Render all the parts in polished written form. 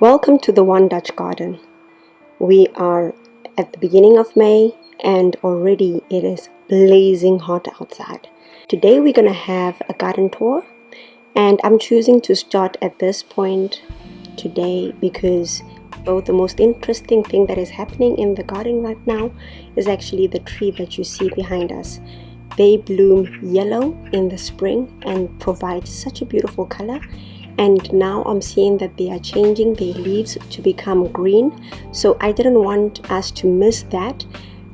Welcome to the One Dutch Garden. We are at the beginning of May and already it is blazing hot outside. Today we're going to have a garden tour, and I'm choosing to start at this point today because the most interesting thing that is happening in the garden right now is actually the tree that you see behind us. They bloom yellow in the spring and provide such a beautiful color. And now I'm seeing that they are changing their leaves to become green. So I didn't want us to miss that.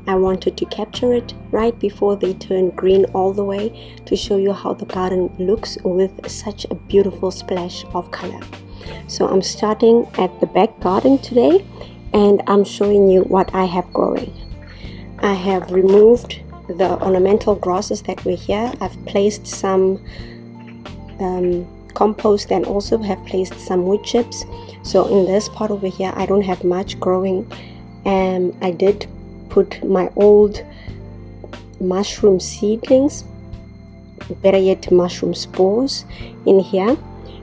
I wanted to capture it right before they turn green all the way to show you how the garden looks with such a beautiful splash of color. So I'm starting at the back garden today and I'm showing you what I have growing. I have removed the ornamental grasses that were here. I've placed some compost and also have placed some wood chips. So in this part over here I don't have much growing, and I did put my old mushroom seedlings, better yet mushroom spores, in here,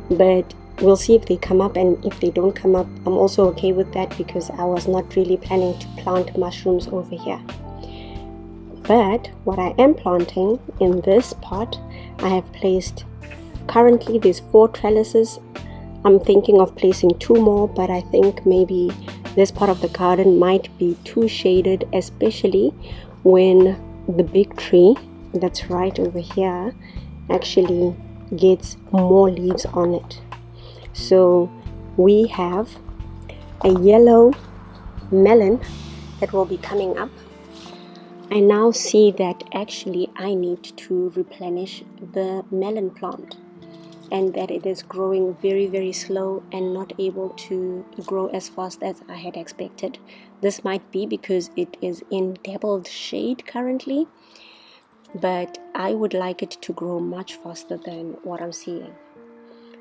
but we'll see if they come up, and if they don't come up I'm also okay with that because I was not really planning to plant mushrooms over here. But what I am planting in this pot, I have placed, currently there's 4 trellises. I'm thinking of placing 2 more, but I think maybe this part of the garden might be too shaded, especially when the big tree that's right over here actually gets more leaves on it. So we have a yellow melon that will be coming up. I now see that actually I need to replenish the melon plant, and that it is growing very slow and not able to grow as fast as I had expected. This might be because it is in dappled shade currently, but I would like it to grow much faster than what I'm seeing.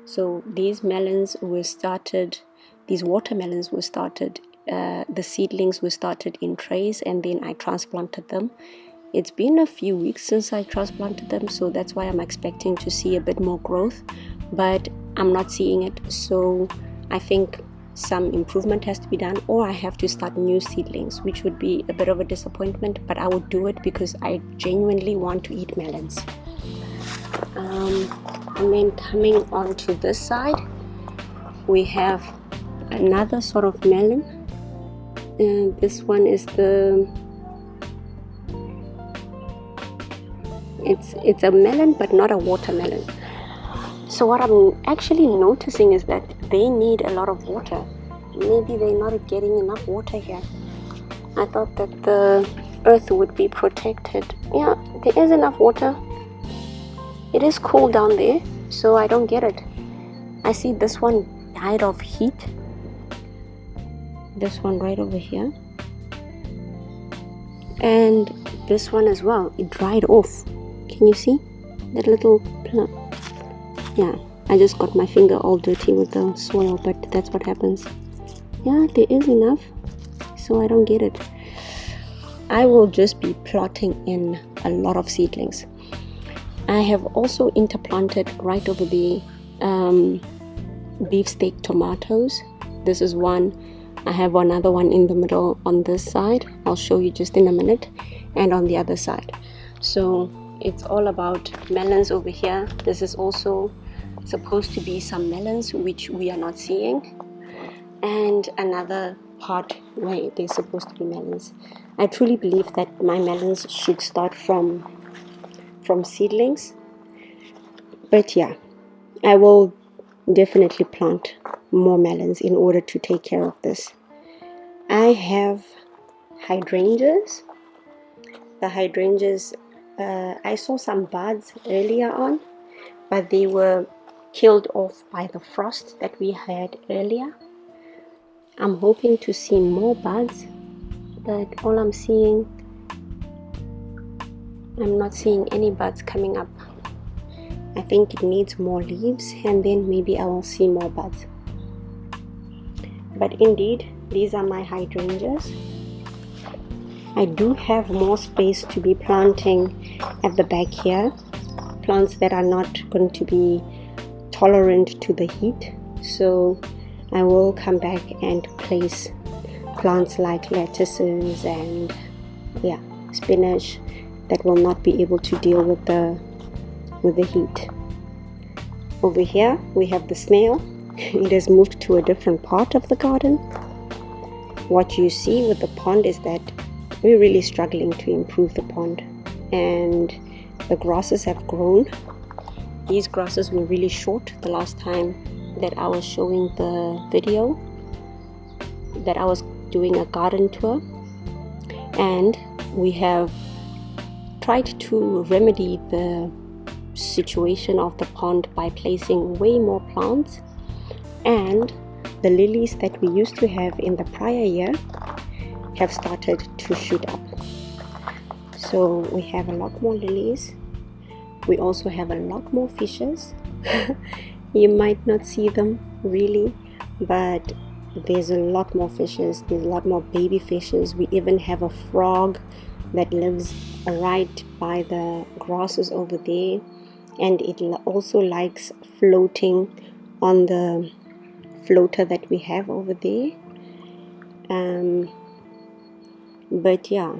So these watermelons were started, the seedlings were started in trays and then I transplanted them. It's been a few weeks since I transplanted them, so that's why I'm expecting to see a bit more growth, but I'm not seeing it. So I think some improvement has to be done, or I have to start new seedlings, which would be a bit of a disappointment, but I would do it because I genuinely want to eat melons. And then coming on to this side, we have another sort of melon. This one is it's a melon but not a watermelon. So what I'm actually noticing is that they need a lot of water. Maybe they're not getting enough water here. I thought that the earth would be protected. Yeah, there is enough water. It is cool down there, so I don't get it. I see this one died of heat. This one right over here. And this one as well, it dried off. Can you see that little plant? Yeah, I just got my finger all dirty with the soil, but that's what happens. Yeah, there is enough, so I don't get it. I will just be plotting in a lot of seedlings. I have also interplanted right over the beefsteak tomatoes. This is one. I have another one in the middle on this side. I'll show you just in a minute, and on the other side. So it's all about melons over here. This is also supposed to be some melons which we are not seeing, and another part where they're supposed to be melons. I truly believe that my melons should start from seedlings, but yeah, I will definitely plant more melons in order to take care of this. I have hydrangeas. The hydrangeas, I saw some buds earlier on, but they were killed off by the frost that we had earlier. I'm hoping to see more buds, but all I'm seeing, I'm not seeing any buds coming up. I think it needs more leaves, and then maybe I will see more buds. But indeed, these are my hydrangeas. I do have more space to be planting at the back here, plants that are not going to be tolerant to the heat. So I will come back and place plants like lettuces and spinach that will not be able to deal with the heat. Over here we have the snail. It has moved to a different part of the garden. What you see with the pond is that we're really struggling to improve the pond, and the grasses have grown. These grasses were really short the last time that I was showing the video, that I was doing a garden tour, and we have tried to remedy the situation of the pond by placing way more plants, and the lilies that we used to have in the prior year have started to shoot up. So we have a lot more lilies. We also have a lot more fishes. You might not see them really, but there's a lot more fishes. There's a lot more baby fishes. We even have a frog that lives right by the grasses over there, and it also likes floating on the floater that we have over there. But yeah,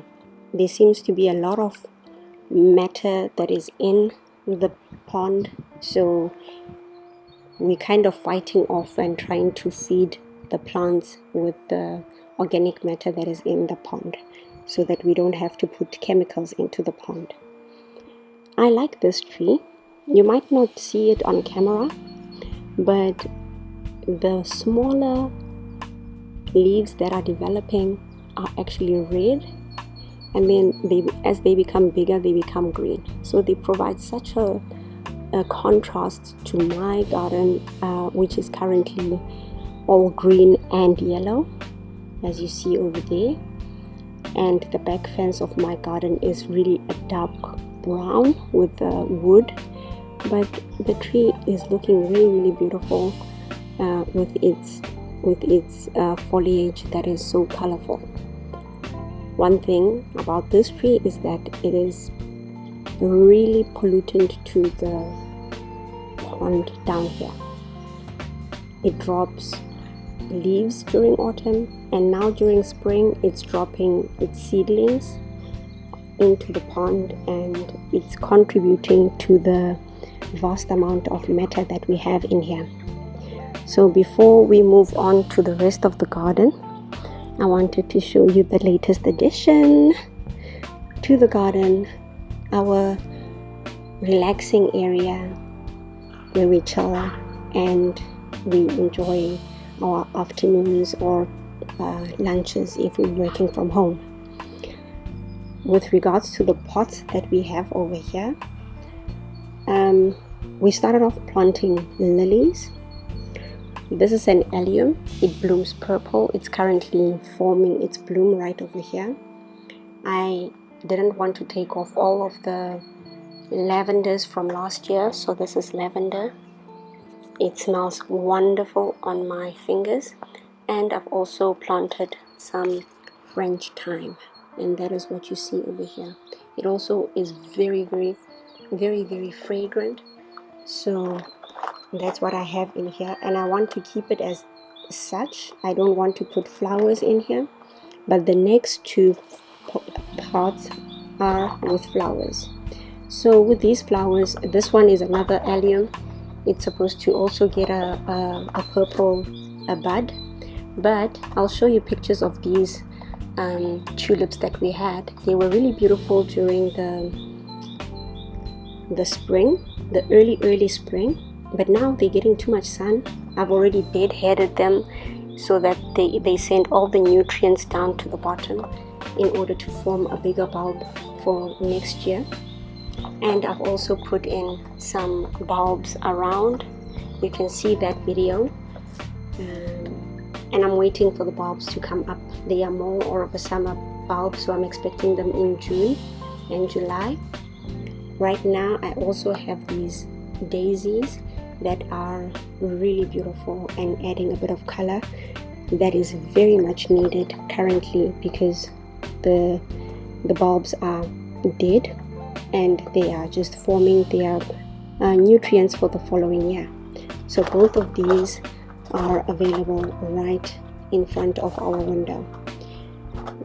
there seems to be a lot of matter that is in the pond, so we're kind of fighting off and trying to feed the plants with the organic matter that is in the pond, so that we don't have to put chemicals into the pond. I like this tree. You might not see it on camera, but the smaller leaves that are developing are actually red, and then as they become bigger, they become green. So they provide such a contrast to my garden, which is currently all green and yellow, as you see over there. And the back fence of my garden is really a dark brown with the wood, but the tree is looking really, really beautiful with its foliage that is so colorful. One thing about this tree is that it is really pollutant to the pond down here. It drops leaves during autumn, and now during spring it's dropping its seedlings into the pond, and it's contributing to the vast amount of matter that we have in here. So before we move on to the rest of the garden, I wanted to show you the latest addition to the garden, our relaxing area where we chill and we enjoy our afternoons or lunches if we're working from home. With regards to the pots that we have over here, we started off planting lilies. This is an allium. It blooms purple. It's currently forming its bloom right over here. I didn't want to take off all of the lavenders from last year, so this is lavender. It smells wonderful on my fingers, and I've also planted some French thyme, and that is what you see over here. It also is very, very, very, very fragrant. So that's what I have in here, and I want to keep it as such. I don't want to put flowers in here, but the next two pots are with flowers. So with these flowers, this one is another allium. It's supposed to also get a purple bud, but I'll show you pictures of these tulips that we had. They were really beautiful during the spring, the early spring, but now they're getting too much sun. I've already deadheaded them so that they send all the nutrients down to the bottom in order to form a bigger bulb for next year. And I've also put in some bulbs around. You can see that video, and I'm waiting for the bulbs to come up. They are more of a summer bulb, so I'm expecting them in June and July. Right now I also have these daisies that are really beautiful and adding a bit of color that is very much needed currently, because the bulbs are dead and they are just forming their nutrients for the following year. So both of these are available right in front of our window.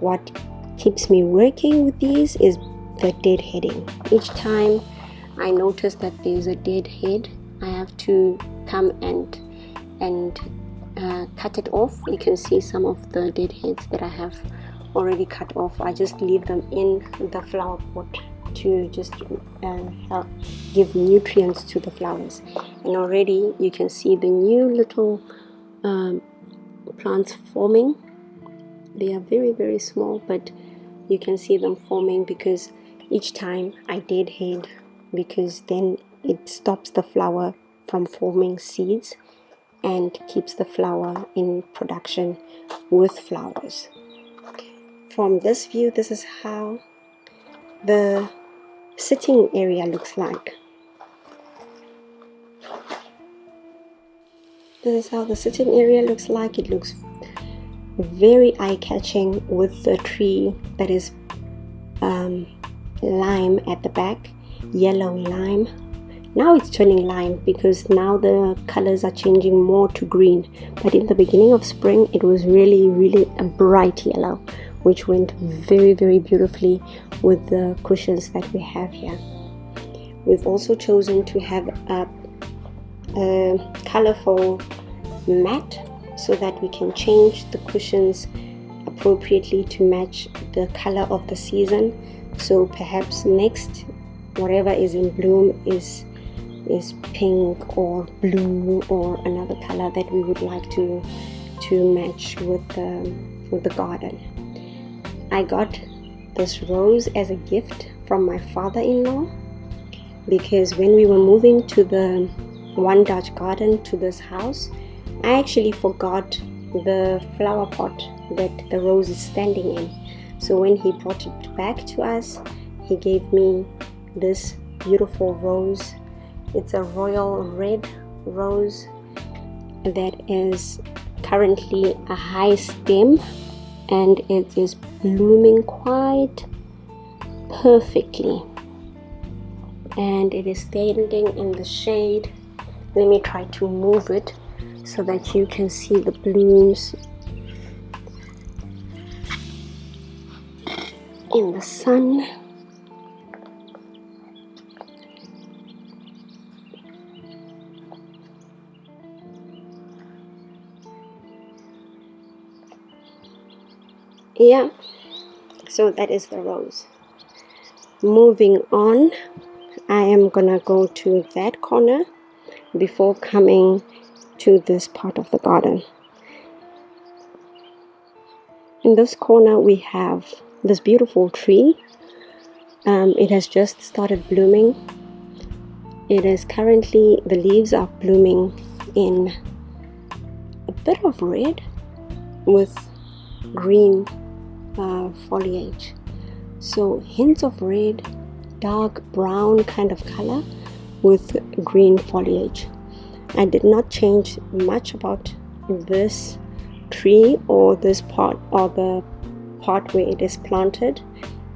What keeps me working with these is the deadheading. Each time I notice that there's a dead head, I have to come and cut it off. You can see some of the dead heads that I have already cut off. I just leave them in the flower pot to just help give nutrients to the flowers. And already you can see the new little plants forming. They are very, very small, but you can see them forming because each time I deadhead, because then it stops the flower from forming seeds and keeps the flower in production with flowers. From this view, this is how the sitting area looks like. This is how the sitting area looks like. It looks very eye-catching with the tree that is lime at the back, yellow lime. Now it's turning lime because now the colors are changing more to green, but in the beginning of spring it was really a bright yellow, which went very, very beautifully with the cushions that we have here. We've also chosen to have a colorful mat so that we can change the cushions appropriately to match the color of the season. So perhaps next, whatever is in bloom is pink or blue or another color that we would like to match with the garden. I got this rose as a gift from my father-in-law because when we were moving to the One Dutch garden to this house, I actually forgot the flower pot that the rose is standing in. So when he brought it back to us, he gave me this beautiful rose. It's a royal red rose that is currently a high stem, and it is blooming quite perfectly, and it is standing in the shade. Let me try to move it so that you can see the blooms in the sun. Yeah, so that is the rose. Moving on, I am gonna go to that corner before coming to this part of the garden. In this corner we have this beautiful tree. It has just started blooming. It is currently, the leaves are blooming in a bit of red with green foliage. So hints of red, dark brown kind of color with green foliage. I did not change much about this tree or this part, or the part where it is planted.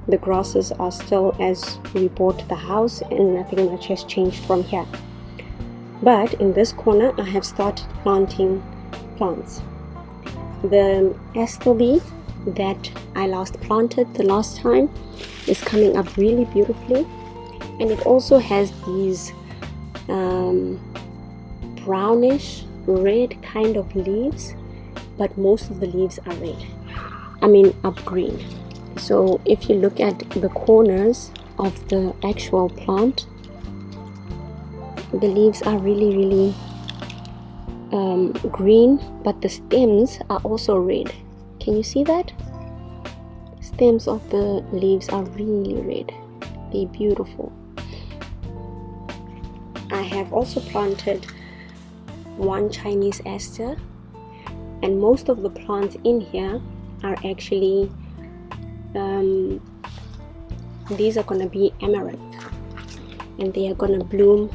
The grasses are still as we bought the house, and nothing much has changed from here. But in this corner I have started planting plants. The Esther that I last planted the last time is coming up really beautifully, and it also has these brownish red kind of leaves, but most of the leaves are red, are green. So if you look at the corners of the actual plant, the leaves are really green, but the stems are also red. Can you see that? Stems of the leaves are really red. They're beautiful. I have also planted one Chinese Esther, and most of the plants in here are actually these are going to be amaranth, and they are going to bloom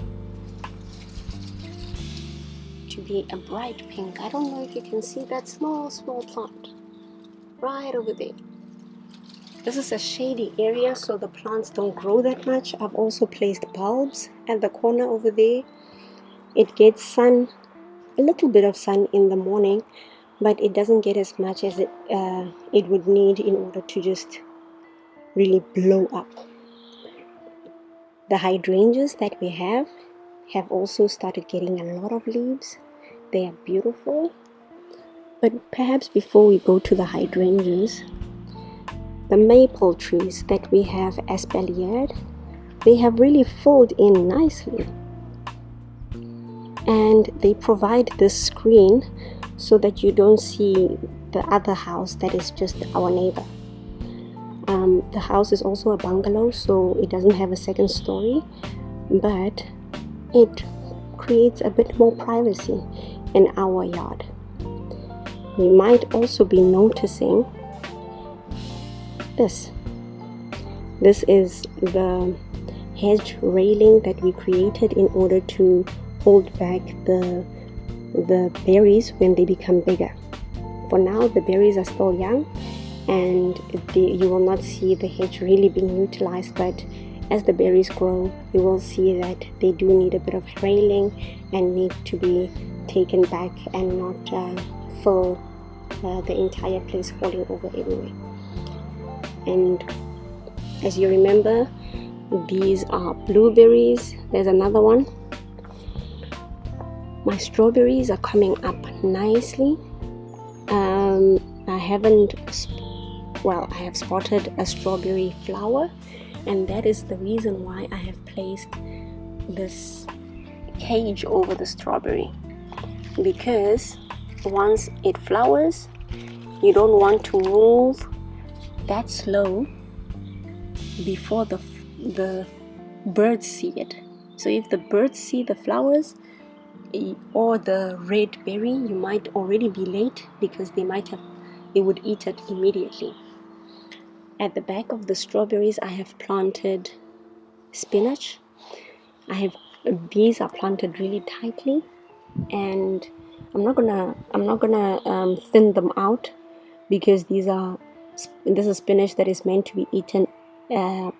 to be a bright pink. I don't know if you can see that small plant right over there. This is a shady area, so the plants don't grow that much. I've also placed bulbs at the corner over there. It gets sun a little bit of sun in the morning, but it doesn't get as much as it would need in order to just really blow up. The hydrangeas that we have also started getting a lot of leaves. They are beautiful. But perhaps before we go to the hydrangeas, the maple trees that we have espaliered, they have really filled in nicely. And they provide this screen so that you don't see the other house that is just our neighbor. The house is also a bungalow, so it doesn't have a second story, but it creates a bit more privacy in our yard. You might also be noticing this. This is the hedge railing that we created in order to hold back the berries when they become bigger. For now, the berries are still young, and you will not see the hedge really being utilized, but as the berries grow, you will see that they do need a bit of railing and need to be taken back and not fill the entire place falling over everywhere. And as you remember, these are blueberries. There's another one. My strawberries are coming up nicely. I have spotted a strawberry flower, and that is the reason why I have placed this cage over the strawberry, because once it flowers, you don't want to move that slow before the birds see it. So if the birds see the flowers or the red berry, you might already be late, because they would eat it immediately. At the back of the strawberries, I have planted spinach. These are planted really tightly, and I'm not gonna thin them out, because this is spinach that is meant to be eaten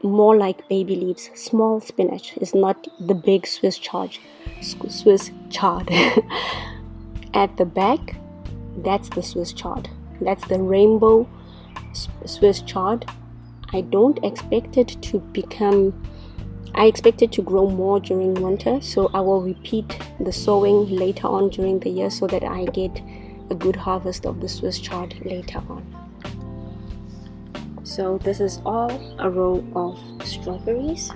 more like baby leaves. Small spinach is not the big Swiss chard. At the back, that's the Swiss chard. That's the rainbow Swiss chard. I don't expect it to I expect it to grow more during winter, so I will repeat the sowing later on during the year so that I get a good harvest of the Swiss chard later on. So this is all a row of strawberries.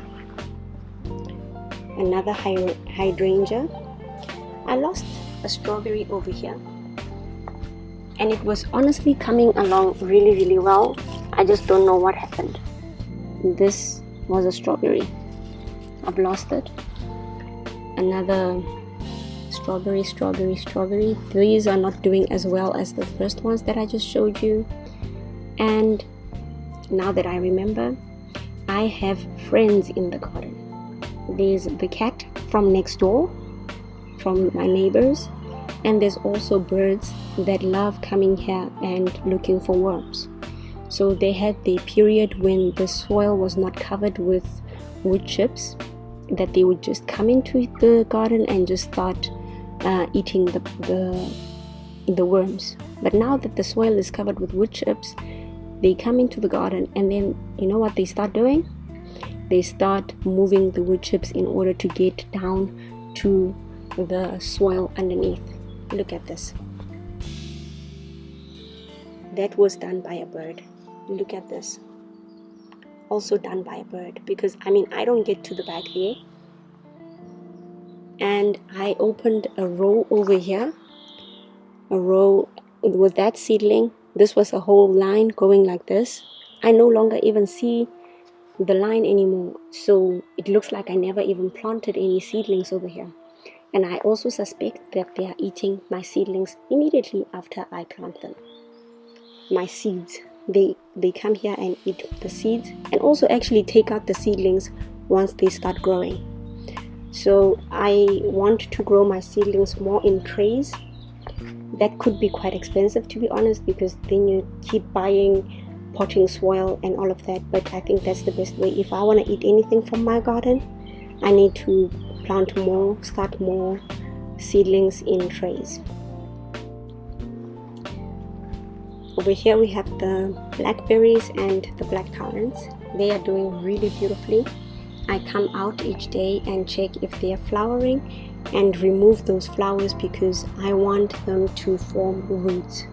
Another hydrangea. I lost a strawberry over here, and it was honestly coming along really, really well. I just don't know what happened. This was a strawberry. I've lost it. Another strawberry. These are not doing as well as the first ones that I just showed you. And now that I remember, I have friends in the garden. There's the cat from next door, from my neighbors, and there's also birds that love coming here and looking for worms. So they had the period when the soil was not covered with wood chips, that they would just come into the garden and just start eating the worms. But now that the soil is covered with wood chips, they come into the garden, and then you know what they start doing? They start moving the wood chips in order to get down to the soil underneath. Look at this. That was done by a bird. Look at this. Also done by a bird, because I don't get to the back there. And I opened a row over here, a row with that seedling. This was a whole line going like this. I no longer even see the line anymore, so it looks like I never even planted any seedlings over here. And I also suspect that they are eating my seedlings immediately after I plant them. My seeds, they come here and eat the seeds, and also actually take out the seedlings once they start growing. So I want to grow my seedlings more in trays. That could be quite expensive, to be honest, because then you keep buying potting soil and all of that. But I think that's the best way. If I want to eat anything from my garden, I need to plant more, start more seedlings in trays. Over here we have the blackberries and the blackcurrants. They are doing really beautifully. I come out each day and check if they are flowering and remove those flowers because I want them to form roots,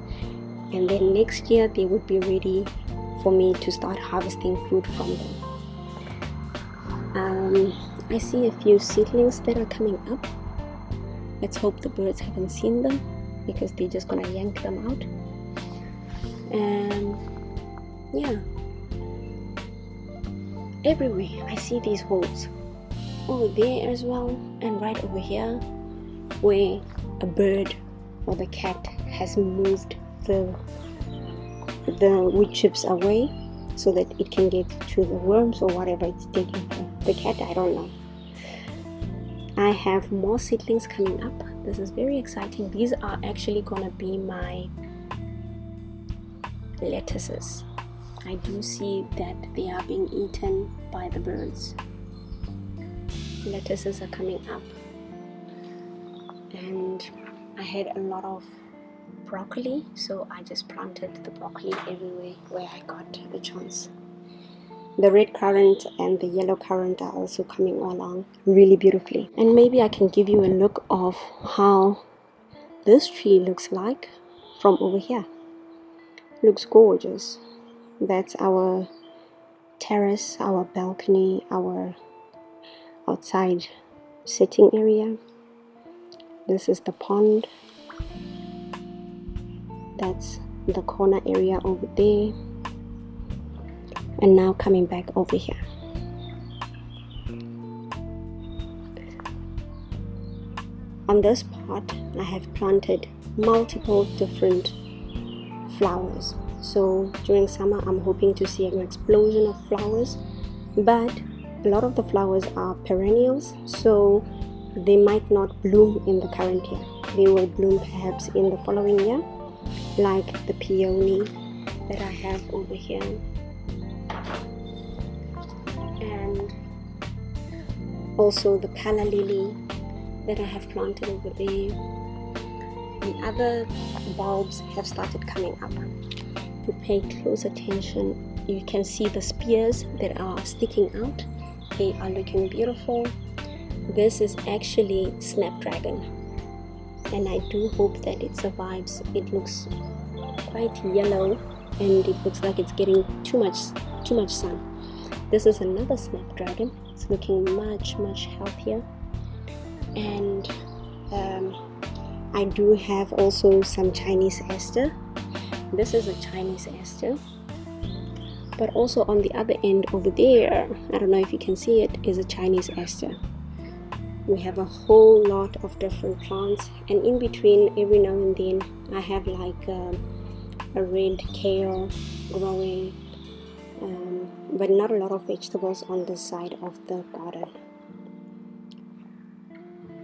and then next year they would be ready for me to start harvesting fruit from them. I see a few seedlings that are coming up. Let's hope the birds haven't seen them because they're just gonna yank them out. And yeah, everywhere I see these holes. Over there as well, and right over here where a bird or the cat has moved the wood chips away so that it can get to the worms or whatever it's taking for. The cat, I don't know. I have more seedlings coming up. This is very exciting. These are actually gonna be my lettuces. I do see that they are being eaten by the birds. Lettuces are coming up, and I had a lot of broccoli, so I just planted the broccoli everywhere where I got a chance. The red currant and the yellow currant are also coming along really beautifully. And maybe I can give you a look of how this tree looks like from over here. Looks gorgeous. That's our terrace, our balcony, our outside sitting area. This is the pond. That's the corner area over there. And now coming back over here. On this part, I have planted multiple different flowers. So during summer, I'm hoping to see an explosion of flowers, but a lot of the flowers are perennials, so they might not bloom in the current year. They will bloom perhaps in the following year, like the peony that I have over here, and also the calla lily that I have planted over there. The other bulbs have started coming up. If you pay close attention, you can see the spears that are sticking out. They are looking beautiful. This is actually Snapdragon, and I do hope that it survives. It looks quite yellow and it looks like it's getting too much sun. This is another Snapdragon. It's looking much healthier, and I do have also some Chinese Esther. This is a Chinese Esther, but also on the other end over there, I don't know if you can see it, is a Chinese Esther. We have a whole lot of different plants, and in between, every now and then, I have like a red kale growing, but not a lot of vegetables on this side of the garden.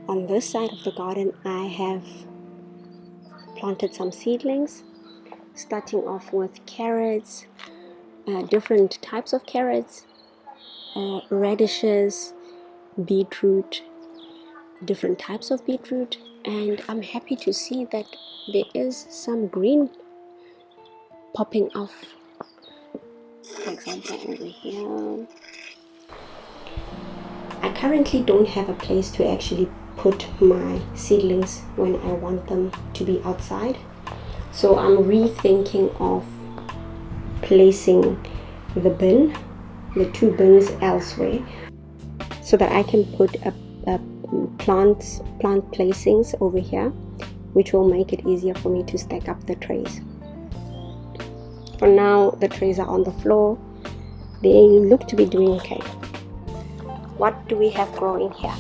On this side of the garden, I have planted some seedlings, starting off with carrots, different types of carrots, radishes, beetroot, different types of beetroot, and I'm happy to see that there is some green popping off. For example, over here. I currently don't have a place to actually put my seedlings when I want them to be outside, so I'm rethinking of placing the two bins elsewhere, so that I can put a plant placings over here, which will make it easier for me to stack up the trays. For now, the trays are on the floor. They look to be doing okay. What do we have growing here?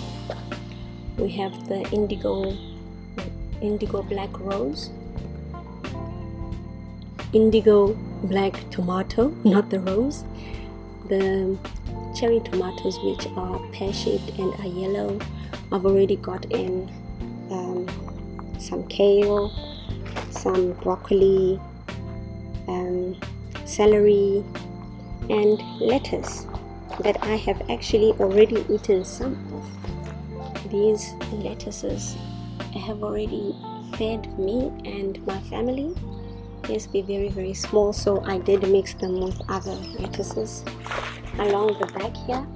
We have the indigo black rose, indigo black tomato, not the rose, the cherry tomatoes, which are pear-shaped and are yellow. I've already got in some kale, some broccoli, celery, and lettuce that I have actually already eaten some of. These lettuces have already fed me and my family. Yes, they're very, very small, so I did mix them with other lettuces along the back here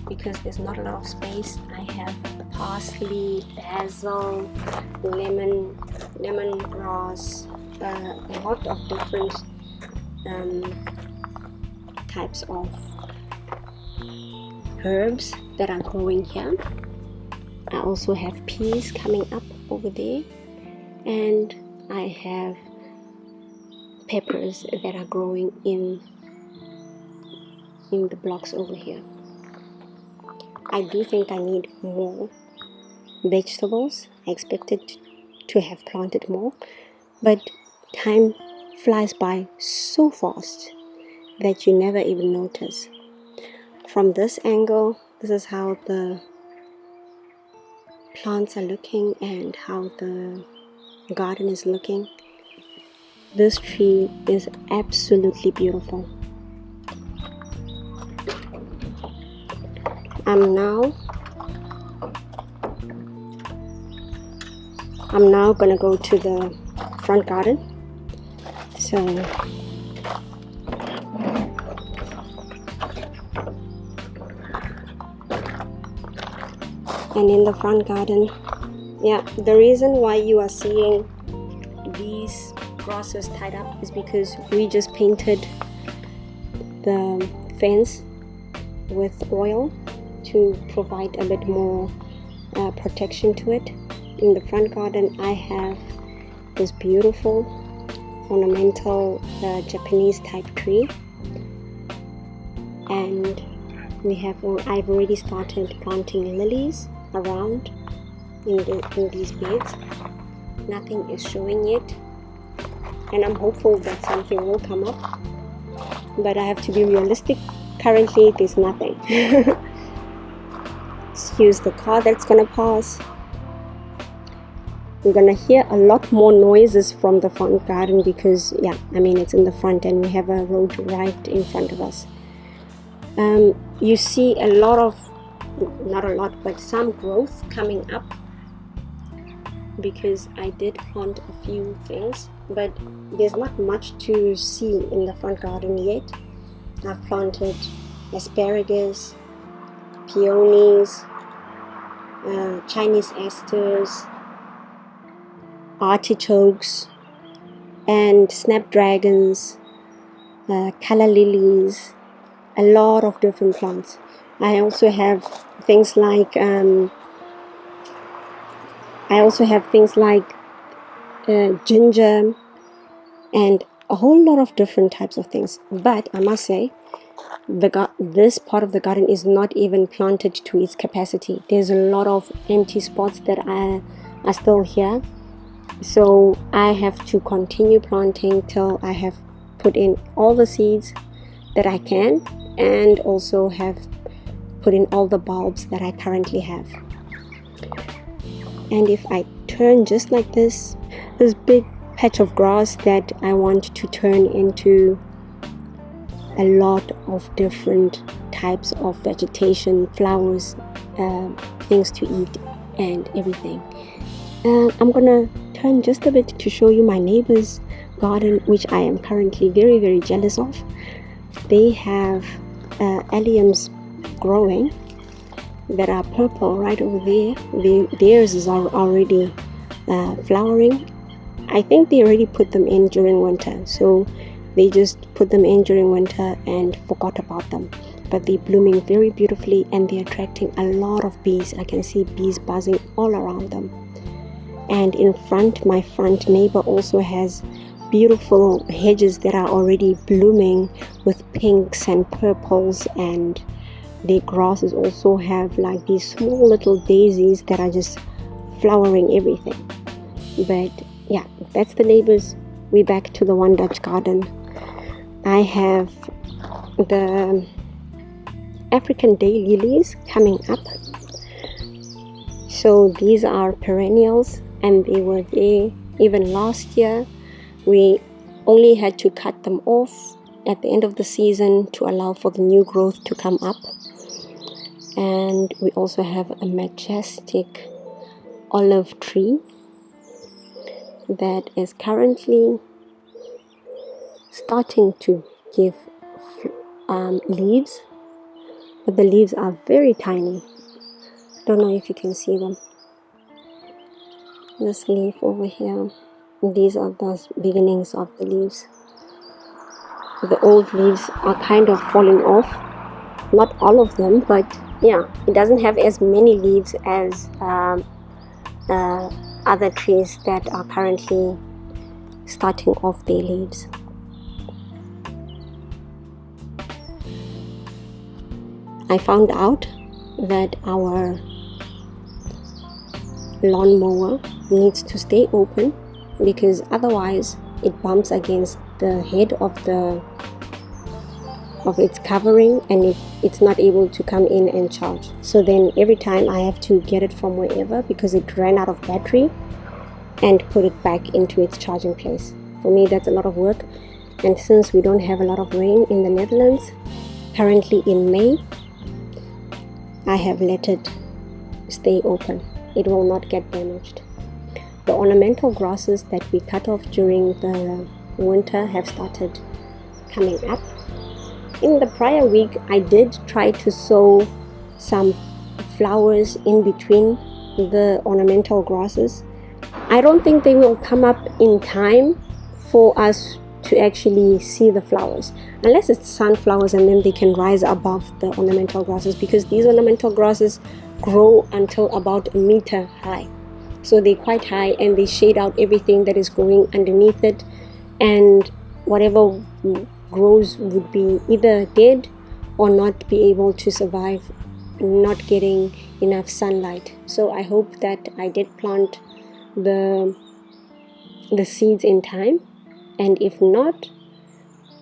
because there's not a lot of space. I have parsley, basil, lemongrass, a lot of different types of herbs that are growing here. I also have peas coming up over there, and I have peppers that are growing in the blocks over here. I do think I need more vegetables. I expected to have planted more, but time flies by so fast that you never even notice. From this angle, this is how the plants are looking and how the garden is looking. This tree is absolutely beautiful. I'm now gonna go to the front garden. So and in the front garden, yeah, the reason why you are seeing these grasses tied up is because we just painted the fence with oil to provide a bit more protection to it. In the front garden, I have this beautiful ornamental Japanese type tree, and I've already started planting lilies around in these beds. Nothing is showing yet, and I'm hopeful that something will come up, but I have to be realistic. Currently there's nothing. Excuse the car that's gonna pass. We're gonna hear a lot more noises from the front garden because it's in the front and we have a road right in front of us. You see not a lot, but some growth coming up because I did plant a few things, but there's not much to see in the front garden yet. I've planted asparagus, peonies, Chinese asters, artichokes, and snapdragons, calla lilies, a lot of different plants. I also have things like ginger and a whole lot of different types of things. But I must say, this part of the garden is not even planted to its capacity. There's a lot of empty spots that are still here, so I have to continue planting till I have put in all the seeds that I can, and also have put in all the bulbs that I currently have. And if I turn just like this big patch of grass that I want to turn into a lot of different types of vegetation, flowers, things to eat and everything. I'm gonna turn just a bit to show you my neighbor's garden, which I am currently very, very jealous of. They have alliums growing that are purple right over there. Theirs is already flowering. I think they already put them in during winter, so they just put them in during winter and forgot about them. But they're blooming very beautifully and they're attracting a lot of bees. I can see bees buzzing all around them. And in front, my front neighbor also has beautiful hedges that are already blooming with pinks and purples, and the grasses also have like these small little daisies that are just flowering everything. But yeah, that's the neighbors. We're back to the One Dutch garden. I have the African daylilies coming up. So these are perennials and they were there even last year. We only had to cut them off at the end of the season to allow for the new growth to come up. And we also have a majestic olive tree that is currently starting to give leaves, but the leaves are very tiny. Don't know if you can see them. This leaf over here, these are the beginnings of the leaves. The old leaves are kind of falling off, not all of them, but yeah, it doesn't have as many leaves as other trees that are currently starting off their leaves. I found out that our lawnmower needs to stay open because otherwise it bumps against the head of its covering and it's not able to come in and charge. So then every time I have to get it from wherever because it ran out of battery and put it back into its charging place. For me, that's a lot of work, and since we don't have a lot of rain in the Netherlands currently in May, I have let it stay open. It will not get damaged. The ornamental grasses that we cut off during the winter have started coming up. In the prior week, I did try to sow some flowers in between the ornamental grasses. I don't think they will come up in time for us to actually see the flowers, unless it's sunflowers and then they can rise above the ornamental grasses, because these ornamental grasses grow until about a meter high. So they're quite high and they shade out everything that is growing underneath it, and whatever grows would be either dead or not be able to survive not getting enough sunlight. So I hope that I did plant the seeds in time, and if not,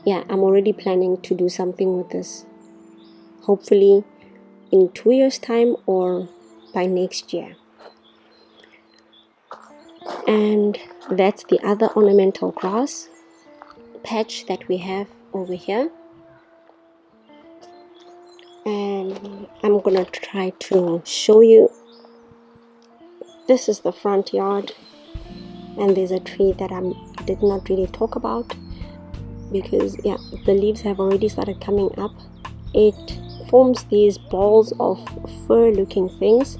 yeah, I'm already planning to do something with this, hopefully in 2 years time or by next year. And that's the other ornamental grass patch that we have over here, and I'm gonna try to show you. This is the front yard, and there's a tree that I did not really talk about because yeah, the leaves have already started coming up. It forms these balls of fur looking things,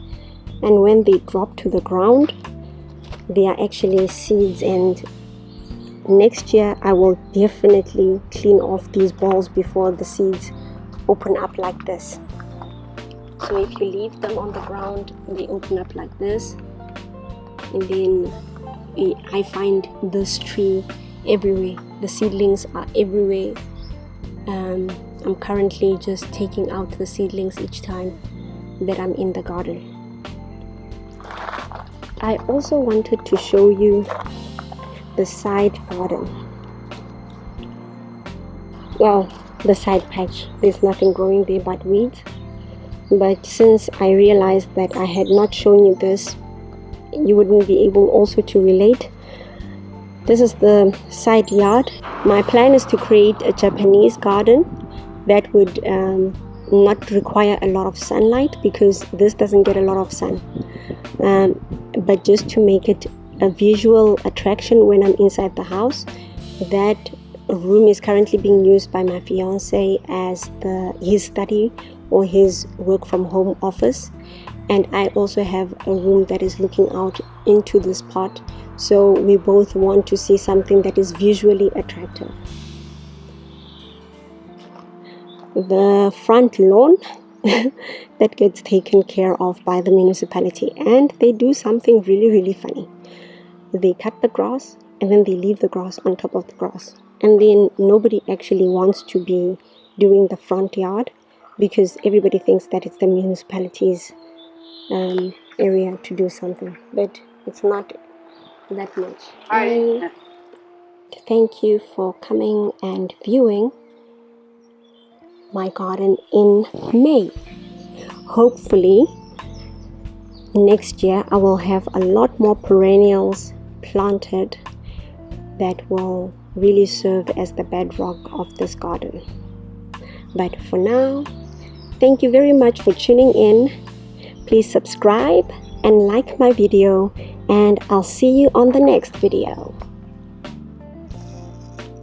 and when they drop to the ground they are actually seeds, and next year I will definitely clean off these balls before the seeds open up like this. So if you leave them on the ground, they open up like this, and then I find this tree everywhere. The seedlings are everywhere. I'm currently just taking out the seedlings each time that I'm in the garden. I also wanted to show you the side garden. Well, the side patch. There's nothing growing there but weeds. But since I realized that I had not shown you this, you wouldn't be able also to relate. This is the side yard. My plan is to create a Japanese garden that would not require a lot of sunlight, because this doesn't get a lot of sun, but just to make it a visual attraction when I'm inside the house. That room is currently being used by my fiance as his study or his work from home office, and I also have a room that is looking out into this pot, so we both want to see something that is visually attractive. The front lawn that gets taken care of by the municipality, and they do something really funny. They cut the grass and then they leave the grass on top of the grass, and then nobody actually wants to be doing the front yard because everybody thinks that it's the municipality's area to do something, but it's not that much. And thank you for coming and viewing my garden in May. Hopefully next year I will have a lot more perennials planted that will really serve as the bedrock of this garden. But for now, thank you very much for tuning in. Please subscribe and like my video, and I'll see you on the next video.